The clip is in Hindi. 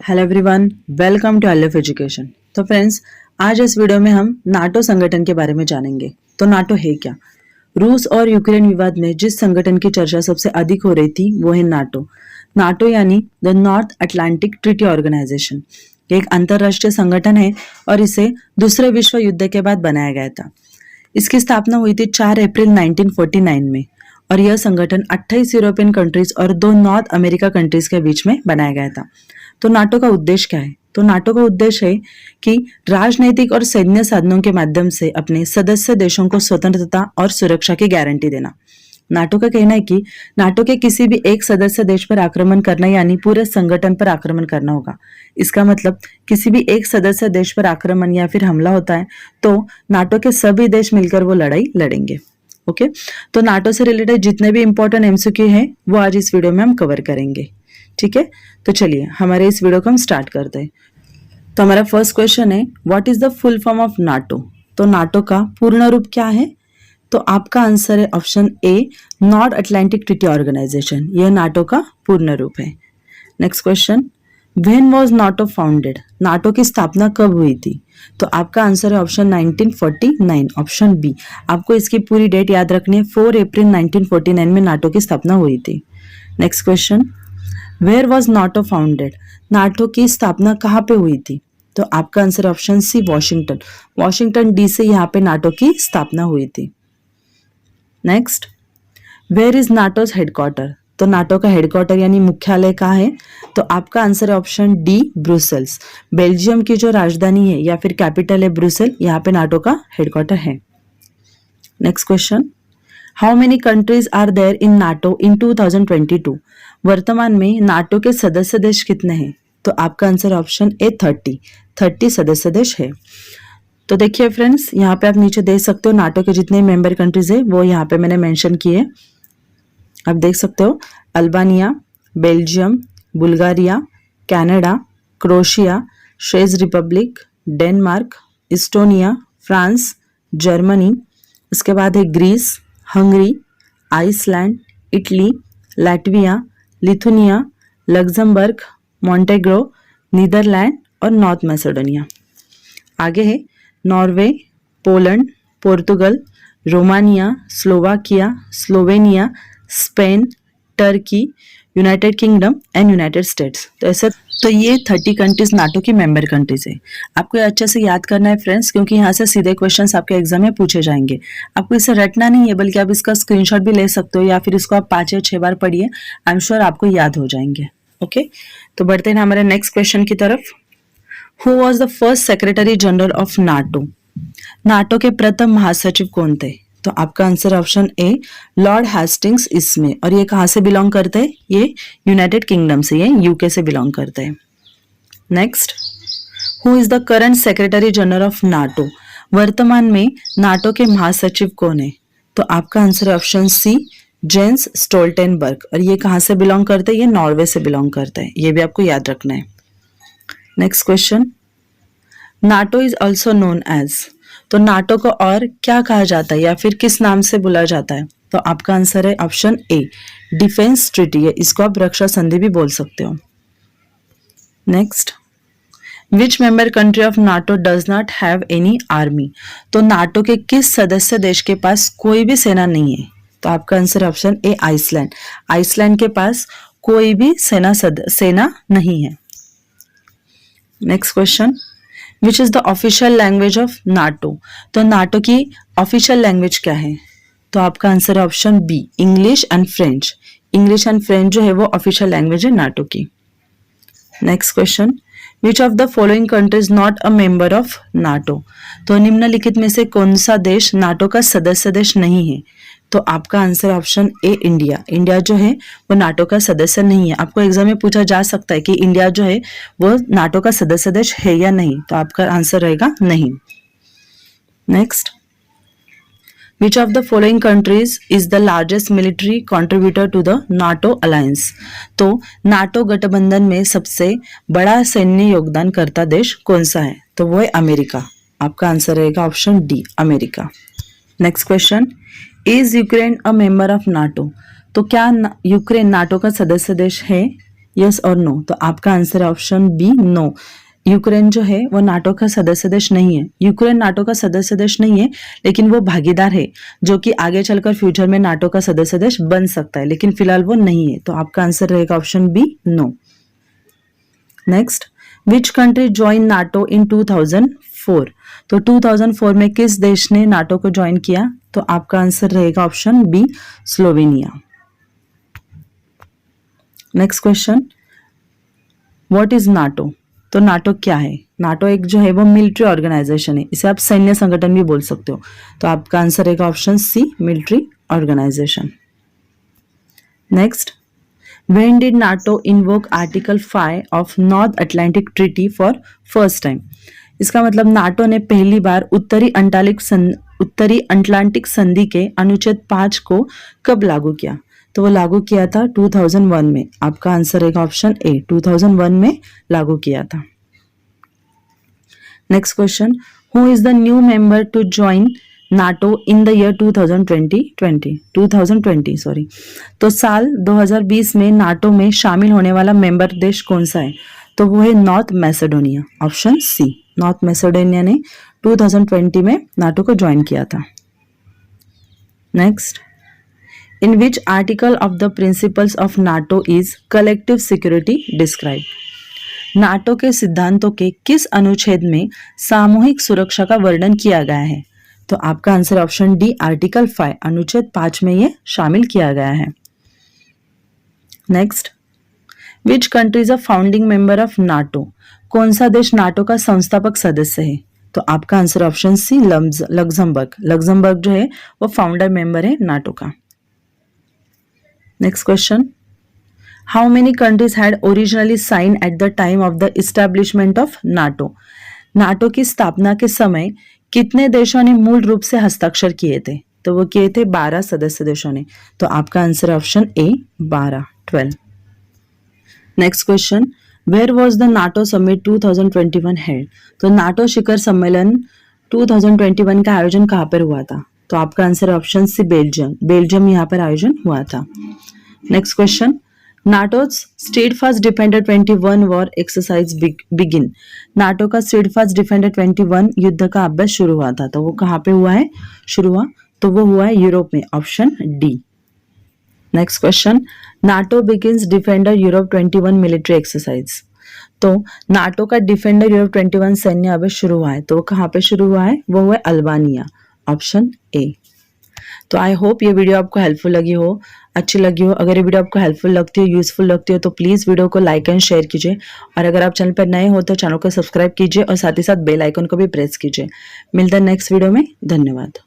Hello everyone, welcome to LF education. तो फ्रेंड्स, आज इस वीडियो में हम नाटो संगठन के बारे में जानेंगे। तो नाटो है क्या? रूस और यूक्रेन विवाद में जिस संगठन की चर्चा सबसे अधिक हो रही थी वो है नाटो। नाटो यानी the North Atlantic Treaty Organization एक अंतरराष्ट्रीय संगठन है और इसे दूसरे विश्व युद्ध के बाद बनाया गया था। इसकी स्थापना हुई थी 4 अप्रैल 1949 में और यह संगठन 28 यूरोपियन कंट्रीज और 2 नॉर्थ अमेरिका कंट्रीज के बीच में बनाया गया था। तो नाटो का उद्देश्य क्या है? तो नाटो का उद्देश्य है कि राजनीतिक और सैन्य साधनों के माध्यम से अपने सदस्य देशों को स्वतंत्रता और सुरक्षा की गारंटी देना। नाटो का कहना है कि नाटो के किसी भी एक सदस्य देश पर आक्रमण करना यानी पूरे संगठन पर आक्रमण करना होगा। इसका मतलब किसी भी एक सदस्य देश पर आक्रमण या फिर हमला होता है तो नाटो के सभी देश मिलकर वो लड़ाई लड़ेंगे। ओके, तो नाटो से रिलेटेड जितने भी इंपॉर्टेंट एमसीक्यू हैं वो आज इस वीडियो में हम कवर करेंगे। ठीक है, तो चलिए हमारे इस वीडियो को हम स्टार्ट करते हैं। तो हमारा फर्स्ट क्वेश्चन है, what is the full form of NATO? तो नाटो का पूर्ण रूप क्या है? तो आपका आंसर है option A, North Atlantic Treaty Organization. यह नाटो का पूर्ण रूप है। Next question, when was NATO founded? NATO की स्थापना कब हुई थी? तो आपका आंसर है ऑप्शन 1949, ऑप्शन बी। आपको इसकी पूरी डेट याद रखनी है, 4 अप्रैल 1949 में नाटो की स्थापना हुई थी। Next question, where was NATO founded? NATO की स्थापना कहाँ पे हुई थी? तो आपका answer option C, Washington. Washington DC यहाँ पे नाटो की स्थापना हुई थी। Next, where is NATO's headquarter? तो नाटो का हेडक्वार्टर यानी मुख्यालय कहाँ है? तो आपका आंसर है ऑप्शन डी, ब्रुसेल्स। बेल्जियम की जो राजधानी है या फिर कैपिटल है ब्रुसेल, यहाँ पे नाटो का हेडक्वार्टर है। Next question, how many countries are there in NATO in 2022? वर्तमान में नाटो के सदस्य देश कितने हैं? तो आपका आंसर ऑप्शन ए, 30 सदस्य देश है। तो देखिए फ्रेंड्स, यहाँ पे आप नीचे देख सकते हो नाटो के जितने मेंबर कंट्रीज है वो यहाँ पे मैंने मेंशन किए। आप देख सकते हो Albania, Belgium, Bulgaria, Canada, Croatia, चेक Republic, Denmark, Estonia, France, Germany, उसके बाद है Greece, Hungary, Iceland, Italy, Latvia, Lithuania, Luxembourg, Montenegro, Netherland और नॉर्थ मैसेडोनिया। आगे है Norway, Poland, Portugal, Romania, Slovakia, Slovenia, Spain, Turkey, United Kingdom and United States. तो ये 30 कंट्रीज नाटो की मेंबर कंट्रीज है। आपको ये अच्छे से याद करना है फ्रेंड्स, क्योंकि यहाँ से सीधे क्वेश्चंस आपके एग्जाम में पूछे जाएंगे। आपको इसे रटना नहीं है, बल्कि आप इसका स्क्रीनशॉट भी ले सकते हो या फिर इसको आप 5 या 6 बार पढ़िए। आई एम श्योर आपको याद हो जाएंगे। ओके, तो बढ़ते हैं हमारे नेक्स्ट क्वेश्चन की तरफ। Who was the first secretary general of NATO? NATO के प्रथम महासचिव कौन थे? तो आपका आंसर ऑप्शन ए, लॉर्ड हेस्टिंग्स इसमें। और ये कहाँ से बिलोंग करते हैं? ये यूनाइटेड किंगडम से, ये यूके से बिलोंग करते हैं। Next, who is the current secretary general of NATO? वर्तमान में नाटो के महासचिव कौन है? तो आपका आंसर है ऑप्शन सी, जेंस स्टोल्टेनबर्ग। और ये कहाँ से बिलोंग करते हैं? ये नॉर्वे से बिलोंग करते हैं। ये भी आपको याद रखना है। Next question, NATO is also known as? तो नाटो को और क्या कहा जाता है या फिर किस नाम से बुलाया जाता है? तो आपका आंसर है ऑप्शन ए, डिफेंस ट्रीटी है। इसको आप रक्षा संधि भी बोल सकते हो। Next, which member country of NATO does not have any army? तो नाटो के किस सदस्य देश के पास कोई भी सेना नहीं है? तो आपका answer option A, Iceland. Iceland के पास कोई भी सेना नहीं है। Next question, which is the official language of NATO? तो नाटो की ऑफिशियल लैंग्वेज क्या है? तो आपका आंसर है option B, English and French. English and French जो है वो ऑफिशियल लैंग्वेज है नाटो की। Next question, which of the following countries not a member of NATO? तो निम्नलिखित में से कौन सा देश नाटो का सदस्य देश नहीं है? तो आपका आंसर ऑप्शन ए, इंडिया। इंडिया जो है वो नाटो का सदस्य नहीं है। आपको एग्जाम में पूछा जा सकता है कि इंडिया जो है वो नाटो का सदस्य देश है या नहीं, तो आपका आंसर रहेगा नहीं। Next, which of the following countries is the largest military contributor to the NATO alliance? तो नाटो गठबंधन में सबसे बड़ा सैन्य योगदान करता देश कौन सा है? तो वो है अमेरिका। आपका आंसर रहेगा option D, America. Next question, is Ukraine a member of NATO? तो क्या यूक्रेन नाटो का सदस्य देश है यस और नो? तो आपका आंसर है ऑप्शन बी, नो। यूक्रेन जो है वो नाटो का सदस्य देश नहीं है। यूक्रेन नाटो का सदस्य देश नहीं है, लेकिन वो भागीदार है, जो कि आगे चलकर फ्यूचर में नाटो का सदस्य देश बन सकता है, लेकिन फिलहाल वो नहीं है। तो आपका आंसर रहेगा option B, no. Next, which country join NATO in 2004? तो 2004 में किस देश ने नाटो को ज्वाइन किया? तो आपका आंसर रहेगा option B, Slovenia. Next question, what is NATO? तो नाटो क्या है? नाटो एक जो है वो मिलिट्री ऑर्गेनाइजेशन है, इसे आप सैन्य संगठन भी बोल सकते हो। तो आपका आंसर रहेगा option C, military organization. Next, when did NATO invoke Article 5 of North Atlantic Treaty for first time? इसका मतलब नाटो ने पहली बार उत्तरी अटलांटिक संधि के अनुच्छेद 5 को कब लागू किया? तो वो लागू किया था 2001 में। आपका आंसर रहेगा ऑप्शन ए, 2001 में लागू किया था। Next question, who is the new member to join NATO in the year 2020 sorry. तो साल 2020 में नाटो में शामिल होने वाला मेंबर देश कौन सा है? तो वो है North Macedonia. Option C, North Macedonia ने 2020 में नाटो को ज्वाइन किया था। Next, in which article of the principles of NATO is collective security describe? NATO के सिद्धांतों के किस अनुच्छेद में सामूहिक सुरक्षा का वर्णन किया गया है? तो आपका आंसर ऑप्शन डी, आर्टिकल 5, अनुच्छेद 5 में ये शामिल किया गया है। Next, which country is a founding member of NATO? कौन सा देश नाटो का संस्थापक सदस्य है? तो आपका answer option C, Luxembourg. Luxembourg जो है वो फाउंडर मेंबर है नाटो का। Next question, how many countries had originally sign at the time of the establishment of NATO? NATO की स्थापना के समय कितने देशों ने मूल रूप से हस्ताक्षर किए थे? तो वो किए थे 12 सदस्य देशों ने। तो आपका answer option A, 12। Next question, where was the NATO summit 2021 held? तो नाटो शिखर सम्मेलन 2021 का आयोजन कहाँ पर हुआ था? तो आपका answer option C, Belgium. Belgium यहाँ पर आयोजन हुआ था। Next question, NATO's steadfast defender 21 war exercise begin? NATO का स्टेडफास्ट डिफेंडर 21 युद्ध का अभ्यास शुरू हुआ था, तो वो कहाँ पे हुआ है शुरू हुआ? तो वो हुआ है यूरोप में। Option D. Next question, NATO begins defender Europe 21 military exercise? तो नाटो का डिफेंडर यूरोप 21 सैन्य अभ्यास शुरू हुआ है, तो वो कहाँ पे शुरू हुआ है? वो हुआ है अल्बानिया। Option A. तो आई होप ये वीडियो आपको हेल्पफुल लगी हो, अच्छी लगी हो। अगर ये वीडियो आपको हेल्पफुल लगती हो, यूजफुल लगती हो, तो प्लीज वीडियो को लाइक एंड शेयर कीजिए। और अगर आप चैनल पर नए हो तो चैनल को सब्सक्राइब कीजिए और साथ ही साथ बेल आइकन को भी प्रेस कीजिए। मिलते हैं नेक्स्ट वीडियो में। धन्यवाद।